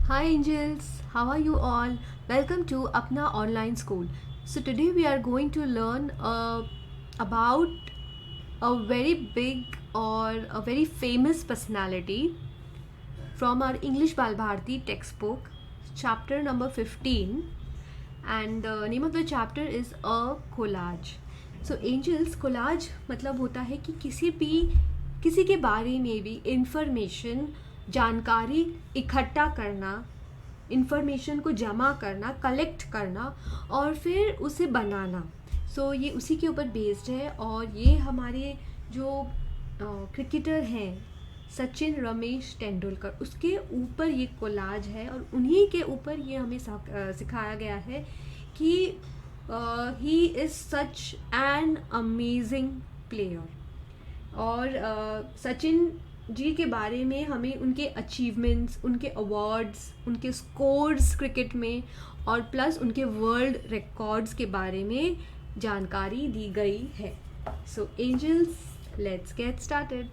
Hi angels, how are you all? Welcome to Apna Online School. So today we are going to learn about a very big or a very famous personality from our English Balbharti textbook, chapter number 15, and the name of the chapter is a collage. So angels, collage मतलब होता है कि किसी के बारे में भी information जानकारी इकट्ठा करना, इंफॉर्मेशन को जमा करना, कलेक्ट करना और फिर उसे बनाना. ये उसी के ऊपर बेस्ड है और ये हमारे जो क्रिकेटर हैं सचिन रमेश तेंदुलकर उसके ऊपर ये कोलाज है और उन्हीं के ऊपर ये हमें सिखाया गया है कि he is such an amazing player. और सचिन जी के बारे में हमें उनके अचीवमेंट्स, उनके अवार्ड्स, उनके स्कोर्स क्रिकेट में और प्लस उनके वर्ल्ड रिकॉर्ड्स के बारे में जानकारी दी गई है. सो एंजल्स, लेट्स गेट स्टार्टेड.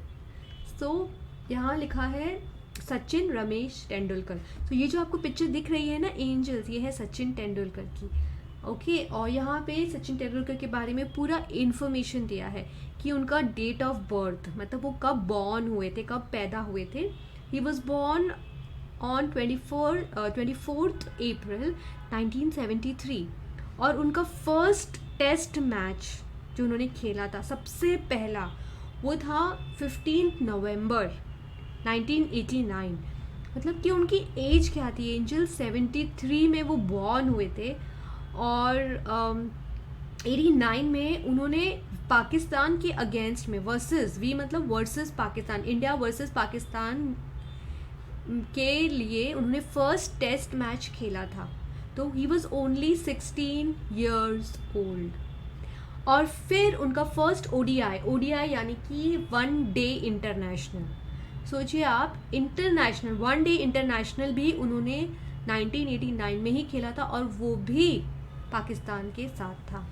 सो यहाँ लिखा है सचिन रमेश तेंदुलकर. तो ये जो आपको पिक्चर दिख रही है ना एंजल्स, ये है सचिन तेंदुलकर की. ओके और यहाँ पे सचिन तेंदुलकर के बारे में पूरा इन्फॉर्मेशन दिया है कि उनका डेट ऑफ बर्थ मतलब वो कब बॉर्न हुए थे, कब पैदा हुए थे. He was born on 24th अप्रैल 1973 और उनका फर्स्ट टेस्ट मैच जो उन्होंने खेला था सबसे पहला वो था 15 नवंबर 1989. मतलब कि उनकी एज क्या थी एंजल, 73 में वो बॉर्न हुए थे और 89 में उन्होंने पाकिस्तान के अगेंस्ट में versus Pakistan, India versus Pakistan के लिए उन्होंने फर्स्ट टेस्ट मैच खेला था. तो he was only 16 years old. और फिर उनका फर्स्ट ओडीआई यानी कि वन डे इंटरनेशनल. सोचिए आप, इंटरनेशनल वन डे इंटरनेशनल भी उन्होंने 1989 में ही खेला था और वो भी पाकिस्तान के साथ था.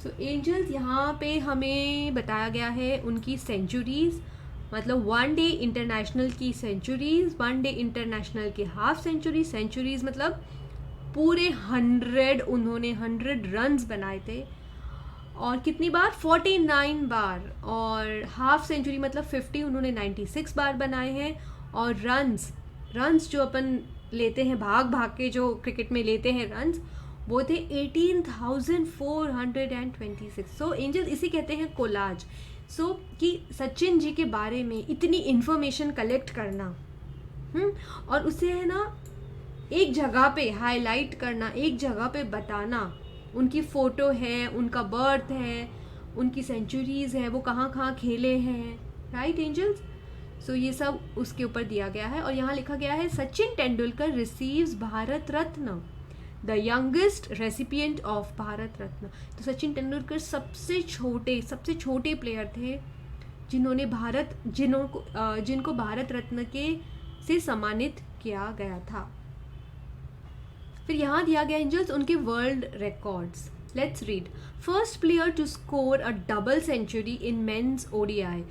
सो एंजल्स, यहाँ पे हमें बताया गया है उनकी सेंचुरीज़, मतलब वन डे इंटरनेशनल की सेंचुरीज़, वन डे इंटरनेशनल की हाफ सेंचुरीज़ मतलब पूरे 100 रन्स बनाए थे. और कितनी बार? 49 बार. और हाफ सेंचुरी मतलब 50 उन्होंने 96 बार बनाए हैं. और रन्स जो अपन लेते हैं भाग के जो क्रिकेट में लेते हैं रन्स, वो थे 18,426. सो एंजल, इसी कहते हैं कोलाज. कि सचिन जी के बारे में इतनी इन्फॉर्मेशन कलेक्ट करना और उसे है ना एक जगह पे हाईलाइट करना, एक जगह पे बताना. उनकी फ़ोटो है, उनका बर्थ है, उनकी सेंचुरीज़ है, वो कहाँ कहाँ खेले हैं. Right angels? ये सब उसके ऊपर दिया गया है. और यहाँ लिखा गया है Sachin Tendulkar receives Bharat Ratna, the youngest recipient of Bharat Ratna. तो सचिन तेंदुलकर सबसे छोटे प्लेयर थे जिनको भारत रत्न से सम्मानित किया गया था. फिर यहाँ दिया गया एंजल्स उनके world records. Let's read. First player to score a double century in men's ODI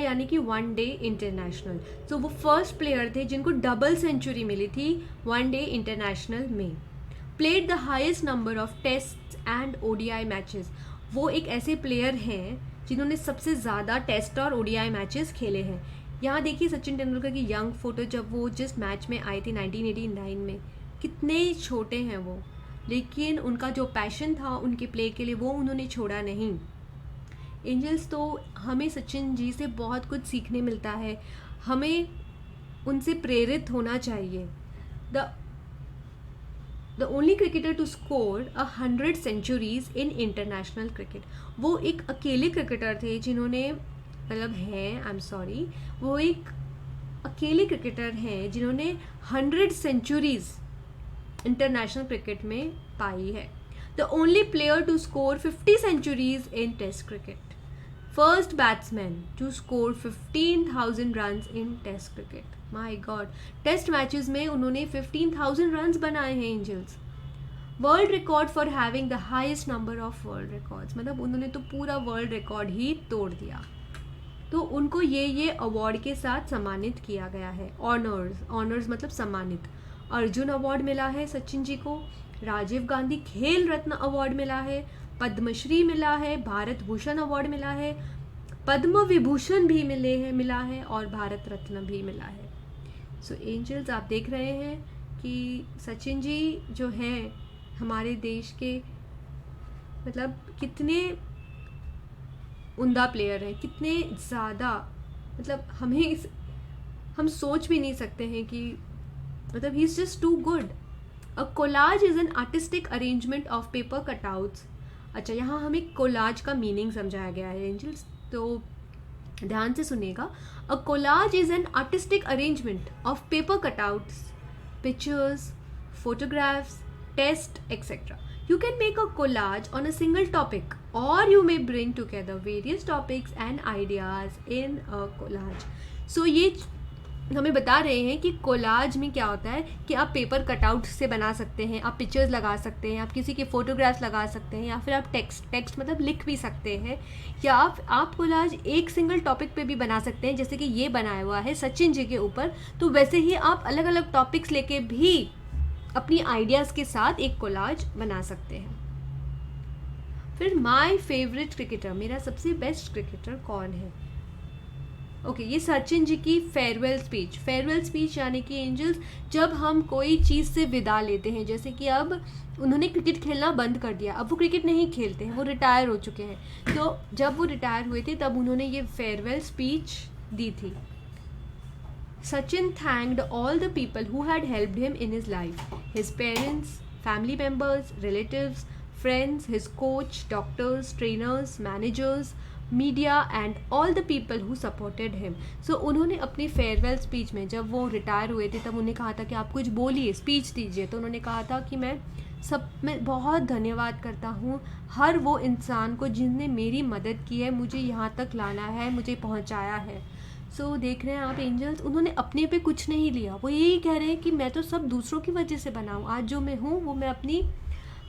यानी कि वन डे इंटरनेशनल. तो वो फर्स्ट प्लेयर थे जिनको डबल सेंचुरी मिली थी वन डे इंटरनेशनल में. Played the highest number of test and ODI matches. वो एक ऐसे प्लेयर हैं जिन्होंने सबसे ज़्यादा टेस्ट और ओडीआई मैचेस खेले हैं. यहाँ देखिए सचिन तेंदुलकर की यंग फोटो जब वो जिस मैच में आए थे 1989 में. कितने छोटे हैं वो, लेकिन उनका जो पैशन था उनके प्ले के लिए वो उन्होंने छोड़ा नहीं. एंजल्स, तो हमें सचिन जी से बहुत कुछ सीखने मिलता है, हमें उनसे प्रेरित होना चाहिए. The only cricketer to score 100 centuries in international cricket. वो एक अकेले क्रिकेटर थे जिन्होंने वो एक अकेले क्रिकेटर हैं जिन्होंने 100 सेंचुरीज इंटरनेशनल क्रिकेट में पाई है. The only player to score 50 centuries in test cricket. First batsman to score 15,000 runs in test cricket. My god, test matches में उन्होंने 15,000 रन्स बनाए हैं angels. World record for having the highest number of world records. मतलब उन्होंने तो पूरा world record ही तोड़ दिया. तो उनको ये अवार्ड के साथ सम्मानित किया गया है. ऑनर्स मतलब सम्मानित. अर्जुन अवार्ड मिला है सचिन जी को, राजीव गांधी खेल रत्न अवार्ड मिला है, पद्मश्री मिला है, भारत भूषण अवार्ड मिला है, पद्म विभूषण भी मिला है और भारत रत्न भी मिला है। सो एंजल्स, आप देख रहे हैं कि सचिन जी जो हैं हमारे देश के मतलब कितने उम्दा प्लेयर हैं, कितने ज़्यादा, मतलब हम सोच भी नहीं सकते हैं कि मतलब he is just too good. A collage is an artistic arrangement of paper cutouts. अच्छा, यहाँ हमें कोलाज का मीनिंग समझाया गया है एंजल्स, तो ध्यान से सुनिएगा। अ collage is an artistic arrangement of paper cutouts, pictures, photographs, text, etc. You can make a collage on a single topic, or you may bring together various topics and ideas in a collage. So ये हमें बता रहे हैं कि collage में क्या होता है कि आप पेपर कटआउट से बना सकते हैं, आप पिक्चर्स लगा सकते हैं, आप किसी के फोटोग्राफ्स लगा सकते हैं, या फिर आप टेक्स्ट मतलब लिख भी सकते हैं, या आप कोलाज एक सिंगल टॉपिक पे भी बना सकते हैं, जैसे कि ये बनाया हुआ है सचिन जी के ऊपर। तो वैसे ही आप अलग अलग टॉपिक्स लेके भी अपनी आइडियाज़ के साथ एक कोलाज बना सकते हैं। फिर माय फेवरेट क्रिकेटर, मेरा सबसे बेस्ट क्रिकेटर कौन है? ओके, ये सचिन जी की फेयरवेल स्पीच यानी कि एंजल्स, जब हम कोई चीज़ से विदा लेते हैं, जैसे कि अब उन्होंने क्रिकेट खेलना बंद कर दिया, अब वो क्रिकेट नहीं खेलते हैं, वो रिटायर हो चुके हैं। तो जब वो रिटायर हुए थे तब उन्होंने ये फेयरवेल स्पीच दी थी। Sachin thanked all the people who had helped him in his life, his parents, family members, relatives, friends, his coach, doctors, trainers, managers, media and all the people who supported him. So उन्होंने अपनी farewell speech में, जब वो retire हुए थे तब उन्हें कहा था कि आप कुछ बोलिए, स्पीच दीजिए। तो उन्होंने कहा था कि मैं बहुत धन्यवाद करता हूँ हर वो इंसान को जिनने मेरी मदद की है, मुझे यहाँ तक लाना है, मुझे पहुँचाया है। सो देख रहे हैं आप एंजल्स, उन्होंने अपने पे कुछ नहीं लिया, वो यही कह रहे हैं कि मैं तो सब दूसरों की वजह से बना हूँ। आज जो मैं हूँ वो मैं अपनी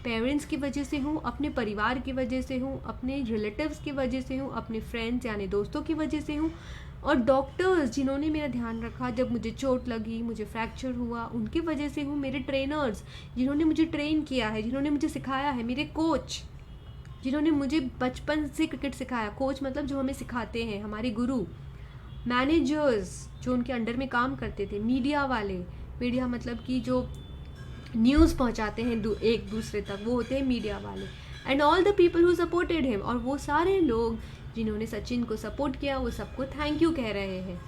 पेरेंट्स की वजह से हूँ, अपने परिवार की वजह से हूँ, अपने रिलेटिव्स की वजह से हूँ, अपने फ्रेंड्स यानी दोस्तों की वजह से हूँ, और डॉक्टर्स जिन्होंने मेरा ध्यान रखा जब मुझे चोट लगी, मुझे फ्रैक्चर हुआ, उनकी वजह से हूँ। मेरे ट्रेनर्स जिन्होंने मुझे ट्रेन किया है, जिन्होंने मुझे सिखाया है, मेरे कोच जिन्होंने मुझे बचपन से क्रिकेट सिखाया, कोच मतलब जो हमें सिखाते हैं, हमारे गुरु, मैनेजर्स जो उनके अंडर में काम करते थे, मीडिया वाले, मीडिया मतलब कि जो न्यूज़ पहुंचाते हैं एक दूसरे तक, वो होते हैं मीडिया वाले, and all the people who supported him, और वो सारे लोग जिन्होंने सचिन को सपोर्ट किया वो सबको थैंक यू कह रहे हैं।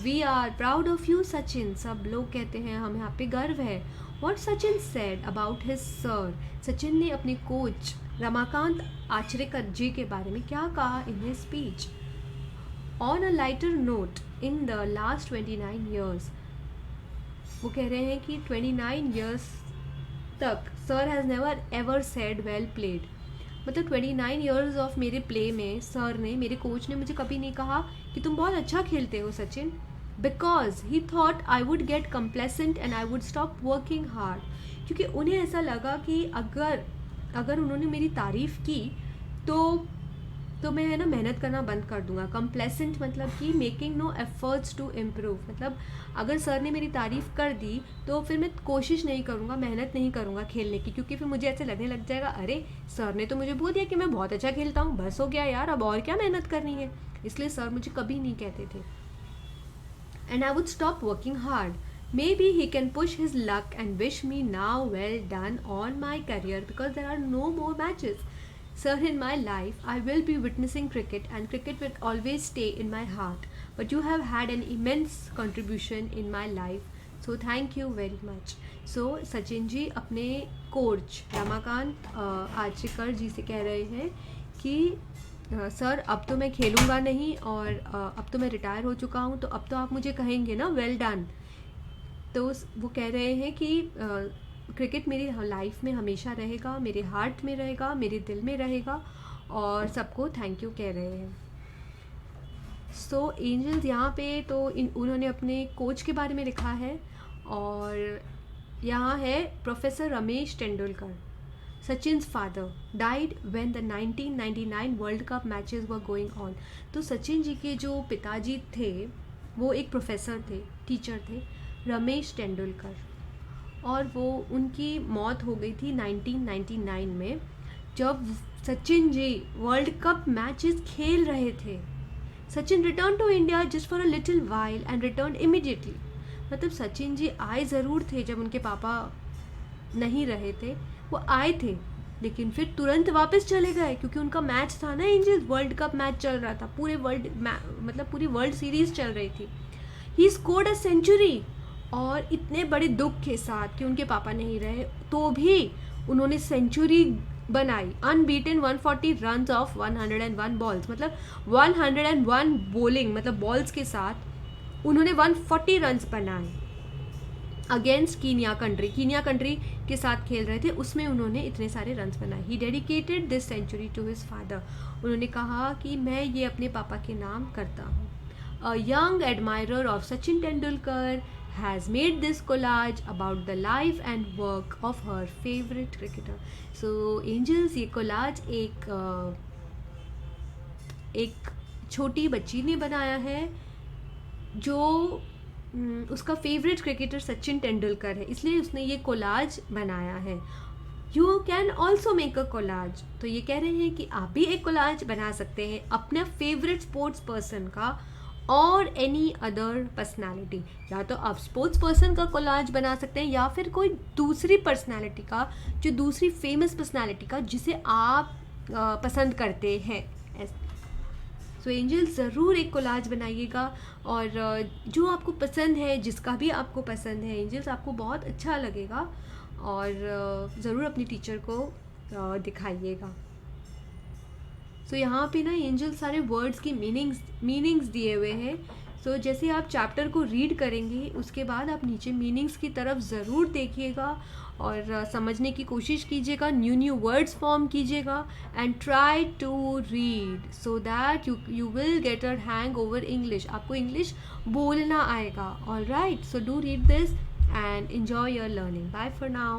We are proud of you Sachin, सब लोग कहते हैं हमें यहाँ पे गर्व है। What Sachin said about his sir, Sachin ने अपने कोच रमाकांत आचरेकर जी के बारे में क्या कहा in his speech. On a lighter note, in the last 29 years, वो कह रहे हैं कि 29 years तक sir has never ever said well played, मतलब 29 years ऑफ मेरे प्ले में सर ने, मेरे कोच ने मुझे कभी नहीं कहा कि तुम बहुत अच्छा खेलते हो Sachin, because he thought I would get complacent and I would stop working hard, क्योंकि उन्हें ऐसा लगा कि अगर उन्होंने मेरी तारीफ़ की तो मैं है ना मेहनत करना बंद कर दूंगा। कंप्लेसेंट मतलब कि making no efforts to improve, मतलब अगर सर ने मेरी तारीफ़ कर दी तो फिर मैं कोशिश नहीं करूँगा, मेहनत नहीं करूँगा खेलने की, क्योंकि फिर मुझे ऐसे लगने लग जाएगा अरे सर ने तो मुझे बोल दिया कि मैं बहुत अच्छा खेलता हूँ, बस हो गया यार, अब और क्या मेहनत करनी है। इसलिए सर मुझे कभी नहीं कहते थे। And I would stop working hard, maybe he can push his luck and wish me now well done on my career because there are no more matches. Sir, in my life, I will be witnessing cricket and cricket will always stay in my heart. But you have had an immense contribution in my life. So thank you very much. So Sachin ji अपने coach Ramakant Achrekar जी से कह रहे हैं कि sir अब तो मैं खेलूँगा नहीं और अब तो मैं रिटायर हो चुका हूँ, तो अब तो आप मुझे कहेंगे ना वेल डन. तो वो कह रहे हैं कि क्रिकेट मेरी लाइफ में हमेशा रहेगा, मेरे हार्ट में रहेगा, मेरे दिल में रहेगा, और सबको थैंक यू कह रहे हैं. सो एंजल्स यहाँ पे तो उन्होंने अपने कोच के बारे में लिखा है, और यहाँ है professor Ramesh Tendulkar, Sachin's father, died when the 1999 world cup matches were going on. तो सचिन जी के जो पिताजी थे वो एक प्रोफेसर थे, टीचर थे, रमेश तेंदुलकर. और वो उनकी मौत हो गई थी 1999 में, जब Sachin ji world cup matches खेल रहे थे। Sachin return to India just for a little while and return immediately. मतलब सचिन जी आए ज़रूर थे जब उनके पापा नहीं रहे थे, वो आए थे, लेकिन फिर तुरंत वापस चले गए क्योंकि उनका मैच था ना एंजल्स, वर्ल्ड कप मैच चल रहा था, पूरे मतलब पूरी वर्ल्ड सीरीज चल रही थी। ही स्कोर्ड अ सेंचुरी, और इतने बड़े दुख के साथ कि उनके पापा नहीं रहे तो भी उन्होंने सेंचुरी बनाई, अनबीटन 140 रन ऑफ 101 बॉल्स, मतलब 101 बॉलिंग मतलब बॉल्स के साथ उन्होंने 140 रन बनाए अगेंस्ट कीनिया कंट्री के साथ खेल रहे थे, उसमें उन्होंने इतने सारे रन्स बनाए। He dedicated this century to his father. उन्होंने कहा कि मैं ये अपने पापा के नाम करता हूँ। A young admirer of Sachin Tendulkar has made this collage about the life and work of her favourite cricketer. So angels, ये कोलाज एक छोटी बच्ची ने बनाया है जो उसका फेवरेट क्रिकेटर सचिन तेंदुलकर है, इसलिए उसने ये कोलाज बनाया है। You can also make a collage. तो ये कह रहे हैं कि आप भी एक कोलाज बना सकते हैं अपना फेवरेट स्पोर्ट्स पर्सन का और एनी अदर पर्सनालिटी। या तो आप स्पोर्ट्स पर्सन का कोलाज बना सकते हैं या फिर कोई दूसरी पर्सनालिटी का, जो दूसरी फेमस पर्सनालिटी का जिसे आप पसंद करते हैं। सो एंजल, ज़रूर एक कोलाज बनाइएगा, और जो आपको पसंद है, जिसका भी आपको पसंद है एंजल्स, आपको बहुत अच्छा लगेगा, और ज़रूर अपनी टीचर को दिखाइएगा। सो यहाँ पे ना एंजल सारे वर्ड्स की मीनिंग्स दिए हुए हैं। सो जैसे आप चैप्टर को रीड करेंगे उसके बाद आप नीचे मीनिंग्स की तरफ ज़रूर देखिएगा और समझने की कोशिश कीजिएगा, न्यू वर्ड्स फॉर्म कीजिएगा, and try to read so that you will get a hang over English. आपको इंग्लिश बोलना आएगा। All right, so do read this and enjoy your learning. Bye for now.